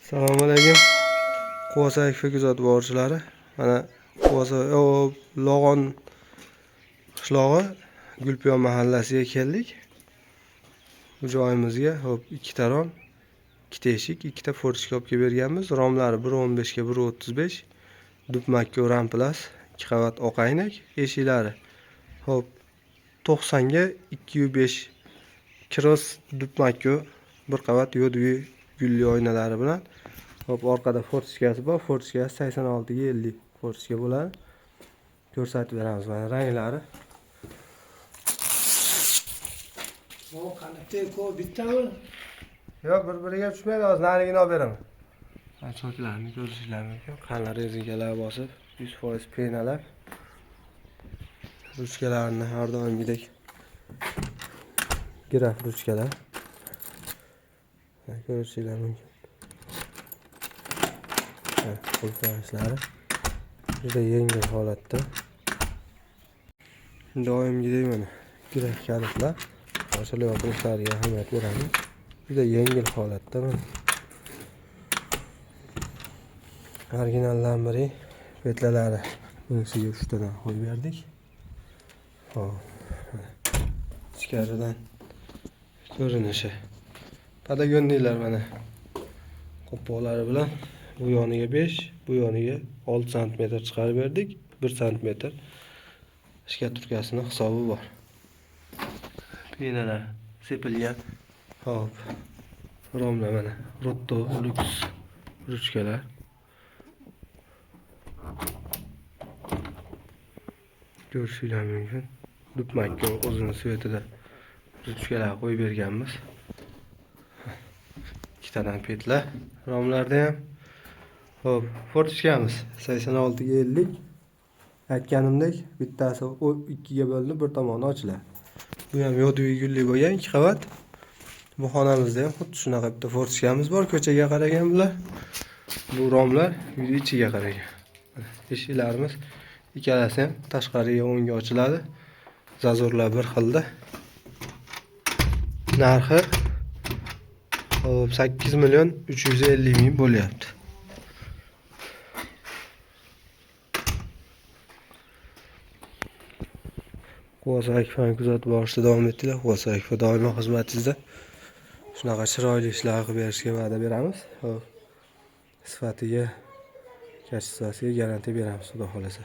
Assalomu alaykum. Quvasoy kuzatib boruvchilari. Mana Quvasoy Lo'g'on qishlog'i Gulpiyon mahallasiga keldik. Bu joyimizga hop ikkita rom, ikkita eshik, ikkita fortishka olib kelib berganmiz. Romlari 1.15 ga 1.35, dupmakka ramplas, 2 qavat oq aynak, eshiklari hop 90 ga 2.5 cross dupmakka, 1 qavat yodvi gulli oynalari bilan. Hop orqada fortishkasi bor. Fortishkasi 86 ga 50 fortishka bo'ladi. Ko'rsatib beramiz mana ranglari. O qanday ko bittami? Yo'q, bir-biriga tushmaydi, hozir narigini olib beraman. Choklarni ko'rishingiz mumkin. Qanlar rezinkalar bosib, 100% penalar. Ruchkalarni har doimgidek graf ruchkalar. Ko'rishingiz mumkin. Qulflari juda yengil holatda. Doimgidek mana graf kalitlar. Ochilib yopilishlariga ahamiyat beramiz. Juda yengil holatda mana. Original lambari petlalari bunisiga 3 tadan qo'yib berdik. Hop. Ichkaridan ko'rinishi. Padagonnilar mana. Qo'pqolari bilan bu yoniga 5, bu yoniga 6 sm chiqarib berdik. 1 sm shkaturkasini hisobi bor. Penalar sepilgan. Hop. Romlar mana. Rotto Lux ruchkalar. Ko'rishingiz mumkin. Dupmakka o'zini svetida ruchkalar qo'yib berganmiz. Ikkitadan petla. Romlarda ham hop, fortishkamiz 86 ga 50. Aytganimdek, bittasi 2 ga bo'linib, bir tomoni ochiladi. Bu ham yodviy gulli bo'lgan 2 qavat. Bu xonamizda ham xuddi shunaqa bitta fortishkamiz bor, ko'chaga qaragan bular. Bu romlar uyning ichiga qaragan. Eshiklarimiz ikkalasi ham tashqariga o'ngga ochiladi. Zazorlar bir xilda. Narxi 8.350.000 bo'lyapti. Quvasoy kuzatib borishda davom ettinglar. Quvasoy doimo xizmatingizda. Shunaqa chiroyli ishlar qilib berishga va'da beramiz. Hop. Sifatiga, kachествosiga garantiya beramiz, xudo xolasa.